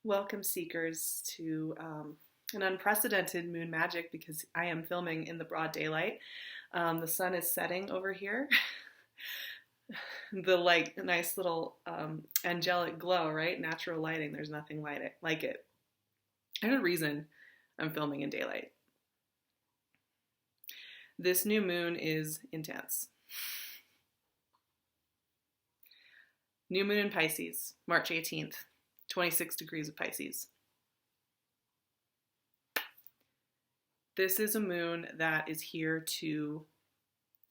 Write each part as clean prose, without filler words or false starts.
Welcome, seekers, to an unprecedented moon magic because I am filming in the broad daylight. The sun is setting over here. The nice little angelic glow, right? Natural lighting. There's nothing like it. There's a reason I'm filming in daylight. This new moon is intense. New moon in Pisces, March 18th. 26 degrees of Pisces. This is a moon that is here to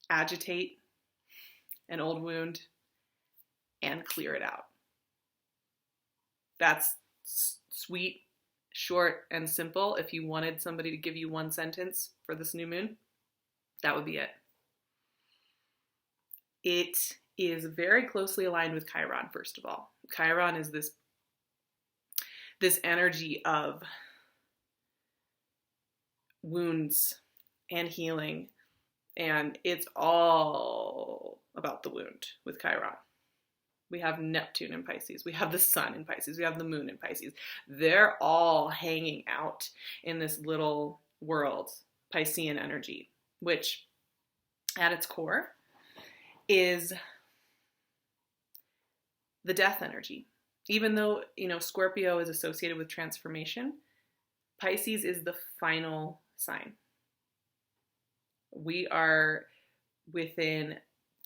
agitate an old wound and clear it out. That's sweet, short, and simple. If you wanted somebody to give you one sentence for this new moon, that would be it. It is very closely aligned with Chiron, first of all. Chiron is this energy of wounds and healing, and it's all about the wound with Chiron. We have Neptune in Pisces, we have the sun in Pisces, we have the moon in Pisces. They're all hanging out in this little world, Piscean energy, which at its core is the death energy. Even though, Scorpio is associated with transformation, Pisces is the final sign. We are within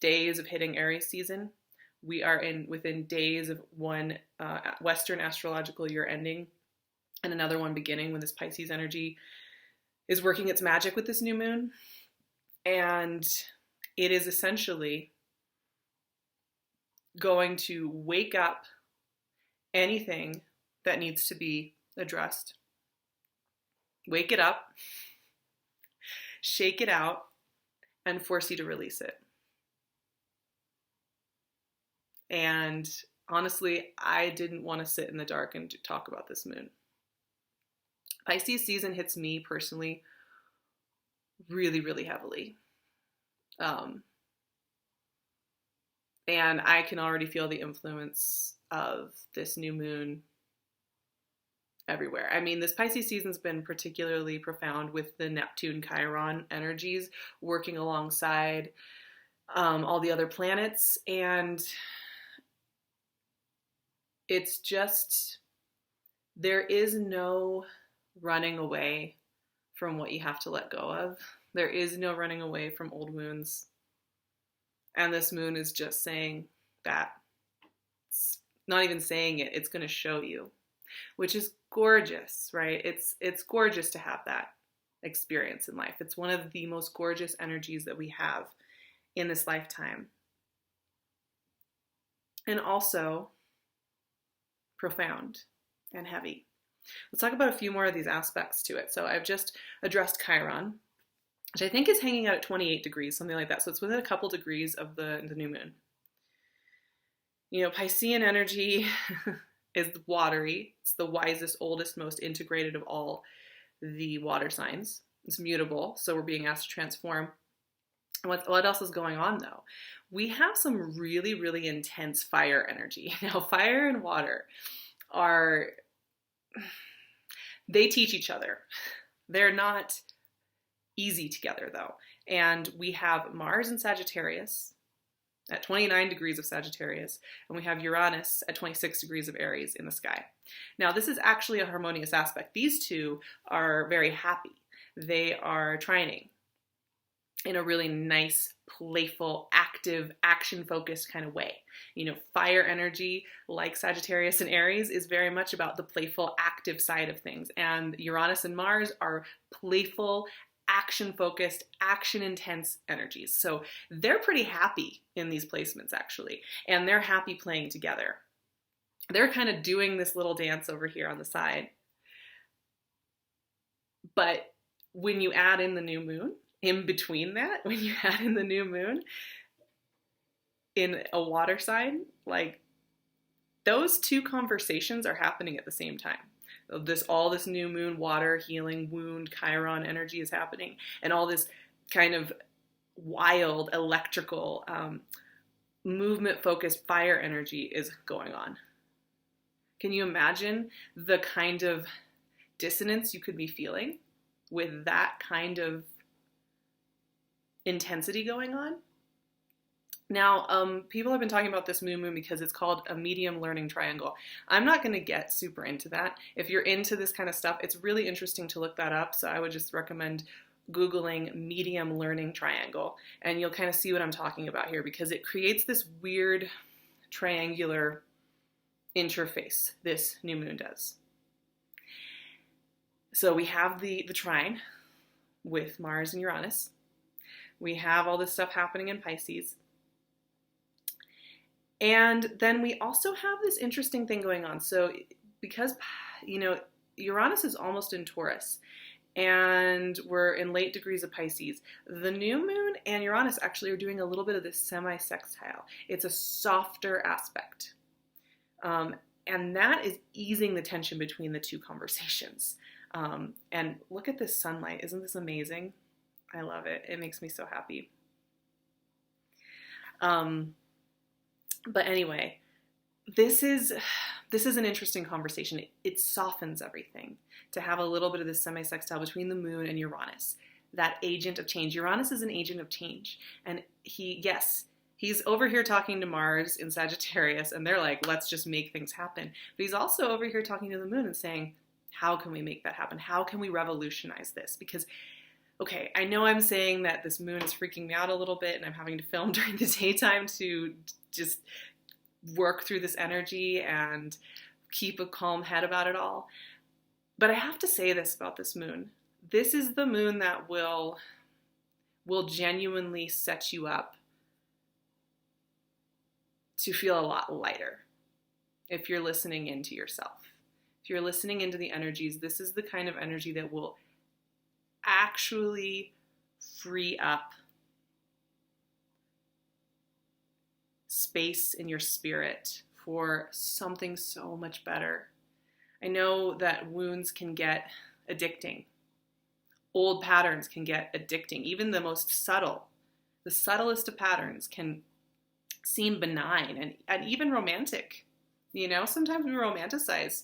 days of hitting Aries season. We are within days of one Western astrological year ending and another one beginning when this Pisces energy is working its magic with this new moon. And it is essentially going to wake up anything that needs to be addressed. Wake it up, shake it out, and force you to release it. And honestly, I didn't want to sit in the dark and talk about this moon. Pisces season hits me personally really, really heavily. And I can already feel the influence of this new moon everywhere. I mean, this Pisces season's been particularly profound with the Neptune Chiron energies working alongside all the other planets. And it's just, there is no running away from what you have to let go of. There is no running away from old wounds. And this moon is just saying that. It's not even saying it, it's going to show you, which is gorgeous, right? It's gorgeous to have that experience in life. It's one of the most gorgeous energies that we have in this lifetime. And also profound and heavy. Let's talk about a few more of these aspects to it. So I've just addressed Chiron, which I think is hanging out at 28 degrees, something like that. So it's within a couple degrees of the new moon. Piscean energy is watery. It's the wisest, oldest, most integrated of all the water signs. It's mutable, so we're being asked to transform. What else is going on, though? We have some really, really intense fire energy. Now, fire and water they teach each other. They're not easy together, though. And we have Mars in Sagittarius at 29 degrees of Sagittarius, and we have Uranus at 26 degrees of Aries in the sky. Now, this is actually a harmonious aspect. These two are very happy. They are trining in a really nice, playful, active, action-focused kind of way. Fire energy, like Sagittarius and Aries, is very much about the playful, active side of things. And Uranus and Mars are playful, action-focused, action-intense energies. So they're pretty happy in these placements, actually. And they're happy playing together. They're kind of doing this little dance over here on the side. But when you add in the new moon, in between that, when you add in the new moon in a water sign, those two conversations are happening at the same time. All this new moon, water, healing, wound, Chiron energy is happening, and all this kind of wild electrical movement-focused fire energy is going on. Can you imagine the kind of dissonance you could be feeling with that kind of intensity going on? Now, people have been talking about this new moon because it's called a medium learning triangle. I'm not going to get super into that. If you're into this kind of stuff, it's really interesting to look that up. So I would just recommend Googling medium learning triangle, and you'll kind of see what I'm talking about here, because it creates this weird triangular interface, this new moon does. So we have the trine with Mars and Uranus. We have all this stuff happening in Pisces. And then we also have this interesting thing going on. So because, Uranus is almost in Taurus, and we're in late degrees of Pisces, the new moon and Uranus actually are doing a little bit of this semi-sextile. It's a softer aspect. And that is easing the tension between the two conversations. And look at this sunlight. Isn't this amazing? I love it. It makes me so happy. But anyway, this is an interesting conversation. It softens everything to have a little bit of this semi-sextile between the moon and Uranus, that agent of change. Uranus is an agent of change. And he's over here talking to Mars in Sagittarius, and they're like, let's just make things happen. But he's also over here talking to the moon and saying, how can we make that happen? How can we revolutionize this? Because, okay, I know I'm saying that this moon is freaking me out a little bit, and I'm having to film during the daytime to just work through this energy and keep a calm head about it all. But I have to say this about this moon. This is the moon that will genuinely set you up to feel a lot lighter if you're listening into yourself. If you're listening into the energies, this is the kind of energy that will actually free up space in your spirit for something so much better. I know that wounds can get addicting. Old patterns can get addicting. Even the most subtle, the subtlest of patterns can seem benign and even romantic. Sometimes we romanticize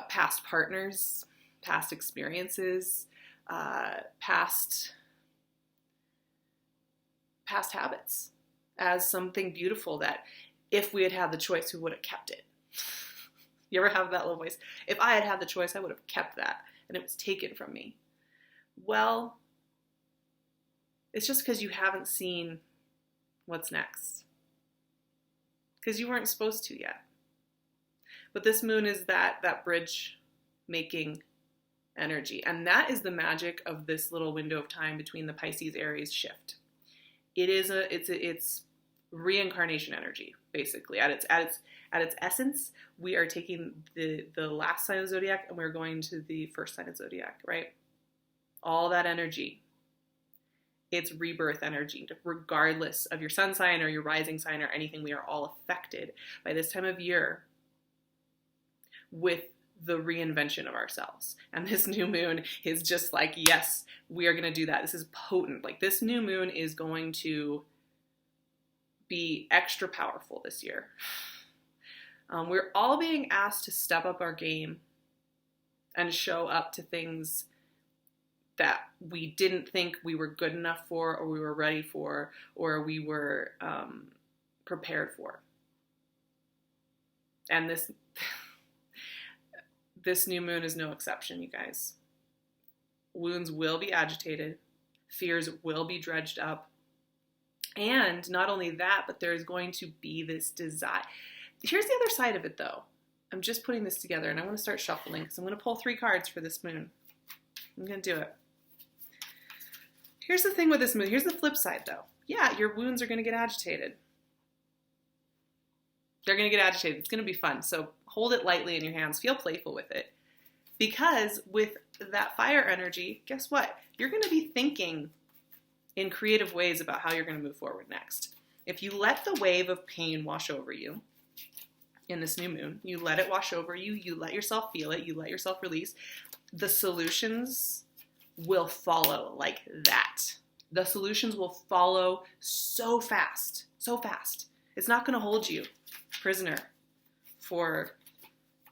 past partners, past experiences, past habits as something beautiful that if we had had the choice, we would have kept it. You ever have that little voice? If I had had the choice, I would have kept that, and it was taken from me. Well, it's just because you haven't seen what's next. Because you weren't supposed to yet. But this moon is that bridge making energy. And that is the magic of this little window of time between the Pisces Aries shift. It's reincarnation energy, basically. At its essence, we are taking the last sign of the zodiac and we're going to the first sign of the zodiac, right? All that energy. It's rebirth energy. Regardless of your sun sign or your rising sign or anything, we are all affected by this time of year with the reinvention of ourselves. And this new moon is just like, yes, we are going to do that. This is potent. Like, this new moon is going to be extra powerful this year. We're all being asked to step up our game and show up to things that we didn't think we were good enough for, or we were ready for, or we were prepared for. And this new moon is no exception, you guys. Wounds will be agitated. Fears will be dredged up. And not only that, but there's going to be this desire. Here's the other side of it, though. I'm just putting this together, and I'm going to start shuffling because I'm going to pull 3 cards for this moon. I'm going to do it. Here's the thing with this moon. Here's the flip side, though. Yeah, your wounds are going to get agitated. They're going to get agitated. It's going to be fun. So hold it lightly in your hands. Feel playful with it. Because with that fire energy, guess what? You're going to be thinking in creative ways about how you're going to move forward next. If you let the wave of pain wash over you in this new moon, you let it wash over you, you let yourself feel it, you let yourself release, the solutions will follow like that. The solutions will follow so fast, so fast. It's not going to hold you prisoner for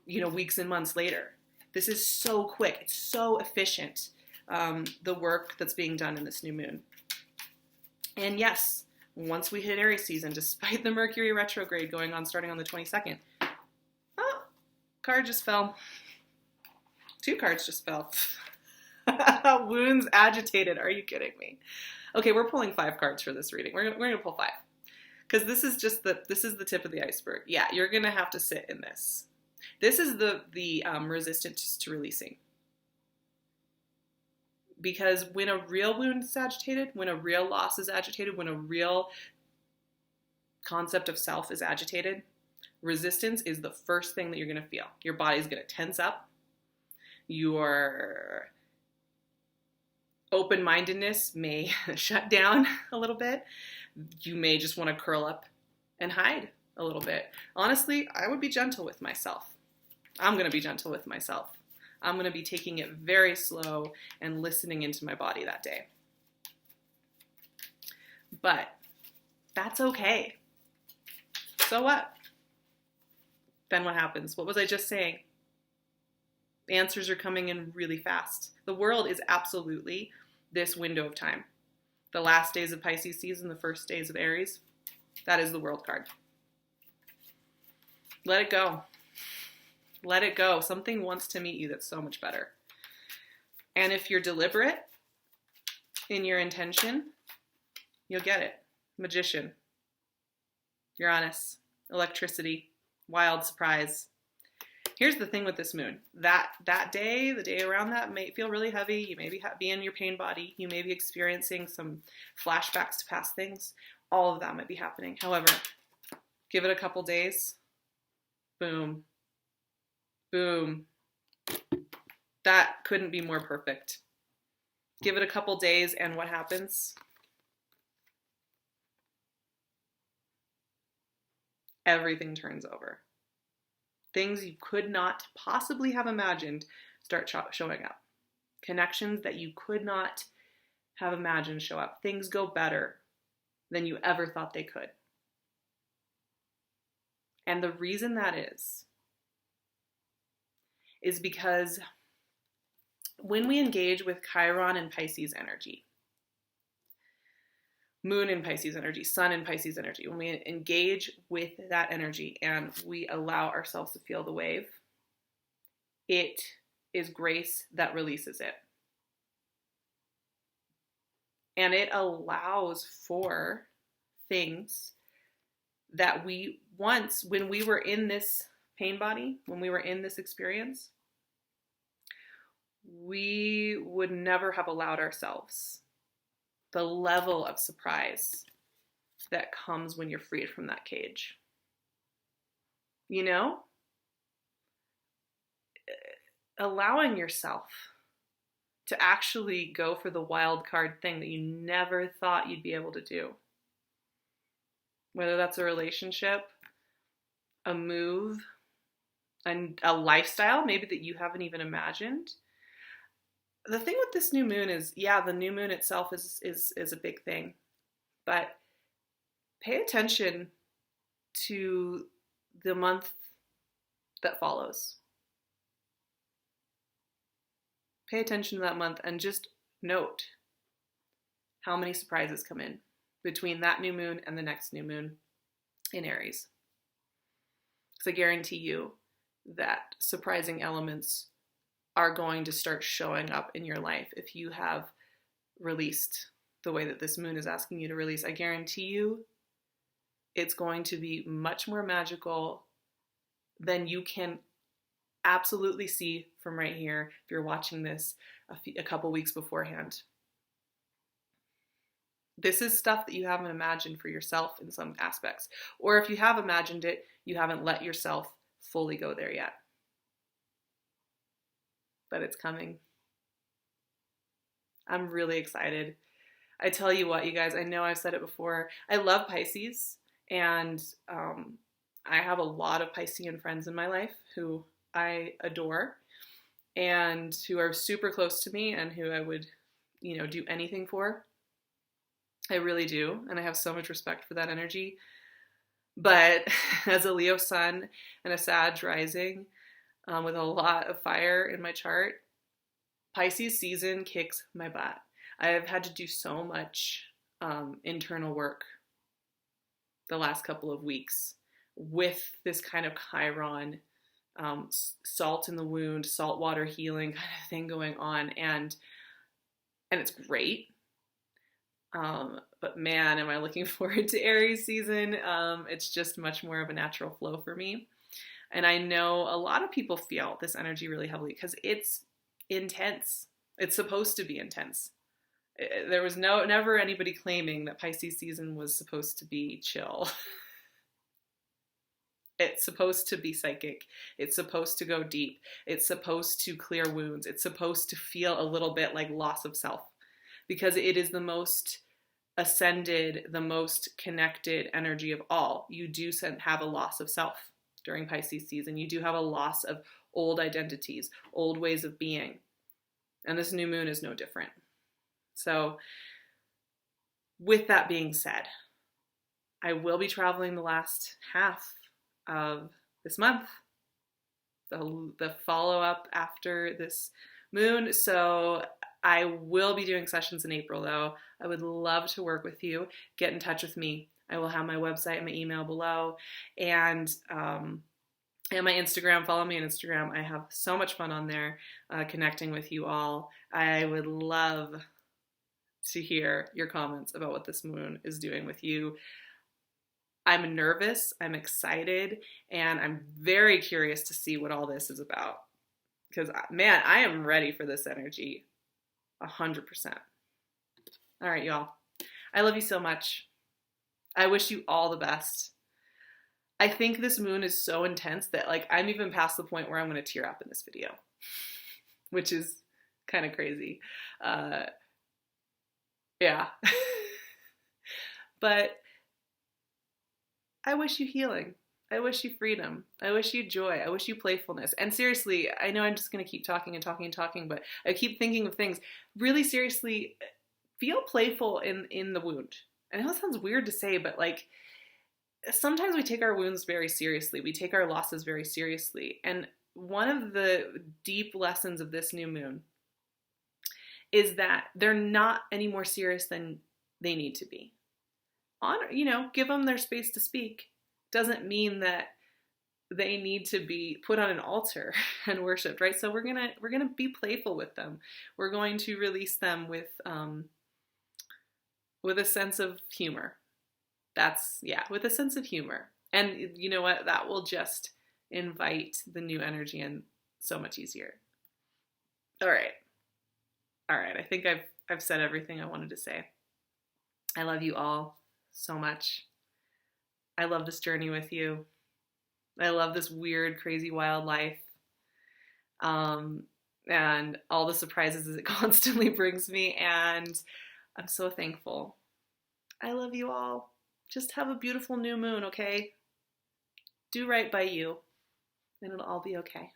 weeks and months later. This is so quick. It's so efficient, the work that's being done in this new moon. And yes, once we hit Aries season, despite the Mercury retrograde going on starting on the 22nd, card just fell. 2 cards just fell. Wounds agitated. Are you kidding me? Okay, we're pulling 5 cards for this reading. We're going to pull 5. Because this is the tip of the iceberg. Yeah, you're going to have to sit in this. This is the resistance to releasing. Because when a real wound is agitated, when a real loss is agitated, when a real concept of self is agitated, resistance is the first thing that you're going to feel. Your body's going to tense up. Your open-mindedness may shut down a little bit. You may just want to curl up and hide a little bit. Honestly, I would be gentle with myself. I'm going to be gentle with myself. I'm going to be taking it very slow and listening into my body that day. But that's okay. So what? Then what happens? What was I just saying? Answers are coming in really fast. The world is absolutely this window of time. The last days of Pisces season, the first days of Aries, that is the world card. Let it go. Let it go. Something wants to meet you that's so much better. And if you're deliberate in your intention, you'll get it. Magician, Uranus, electricity, wild surprise. Here's the thing with this moon. That day, the day around that, may feel really heavy. You may be in your pain body. You may be experiencing some flashbacks to past things. All of that might be happening. However, give it a couple days. Boom. Boom. That couldn't be more perfect. Give it a couple days, and what happens? Everything turns over. Things you could not possibly have imagined start showing up. Connections that you could not have imagined show up. Things go better than you ever thought they could. And the reason that is because when we engage with Chiron and Pisces energy, Moon in Pisces energy, Sun in Pisces energy, when we engage with that energy and we allow ourselves to feel the wave, it is grace that releases it. And it allows for things that we once, when we were in this pain body, when we were in this experience, we would never have allowed ourselves the level of surprise that comes when you're freed from that cage. You know? Allowing yourself to actually go for the wild card thing that you never thought you'd be able to do. Whether that's a relationship, a move, a lifestyle maybe that you haven't even imagined. The thing with this new moon is, yeah, the new moon itself is a big thing, but pay attention to the month that follows. Pay attention to that month and just note how many surprises come in between that new moon and the next new moon in Aries. Because I guarantee you that surprising elements are going to start showing up in your life if you have released the way that this moon is asking you to release. I guarantee you it's going to be much more magical than you can absolutely see from right here if you're watching this a couple weeks beforehand. This is stuff that you haven't imagined for yourself in some aspects. Or if you have imagined it, you haven't let yourself fully go there yet. But it's coming. I'm really excited. I tell you what, you guys, I know I've said it before. I love Pisces, and I have a lot of Piscean friends in my life who I adore and who are super close to me and who I would, do anything for. I really do, and I have so much respect for that energy. But as a Leo sun and a Sag rising, with a lot of fire in my chart. Pisces season kicks my butt. I have had to do so much internal work the last couple of weeks with this kind of Chiron, salt in the wound, saltwater healing kind of thing going on, and it's great. But man, am I looking forward to Aries season. It's just much more of a natural flow for me. And I know a lot of people feel this energy really heavily because it's intense. It's supposed to be intense. There was never anybody claiming that Pisces season was supposed to be chill. It's supposed to be psychic. It's supposed to go deep. It's supposed to clear wounds. It's supposed to feel a little bit like loss of self, because it is the most ascended, the most connected energy of all. You do have a loss of self during Pisces season. You do have a loss of old identities, old ways of being. And this new moon is no different. So with that being said, I will be traveling the last half of this month, the follow-up after this moon. So I will be doing sessions in April, though. I would love to work with you. Get in touch with me. I will have my website and my email below. And my Instagram. Follow me on Instagram. I have so much fun on there connecting with you all. I would love to hear your comments about what this moon is doing with you. I'm nervous, I'm excited, and I'm very curious to see what all this is about. Because, man, I am ready for this energy. 100%. All right, y'all. I love you so much. I wish you all the best. I think this moon is so intense that, like, I'm even past the point where I'm going to tear up in this video, which is kind of crazy. Yeah. But I wish you healing. I wish you freedom. I wish you joy. I wish you playfulness. And seriously, I know I'm just going to keep talking and talking and talking, but I keep thinking of things. Really seriously, feel playful in the wound. I know it sounds weird to say, but like, sometimes we take our wounds very seriously. We take our losses very seriously. And one of the deep lessons of this new moon is that they're not any more serious than they need to be. Honor, give them their space to speak. Doesn't mean that they need to be put on an altar and worshipped, right? So we're gonna be playful with them. We're going to release them with a sense of humor. With a sense of humor. And you know what? That will just invite the new energy in so much easier. All right. I think I've said everything I wanted to say. I love you all so much. I love this journey with you. I love this weird, crazy, wild life. And all the surprises it constantly brings me. And I'm so thankful. I love you all. Just have a beautiful new moon, okay? Do right by you, and it'll all be okay.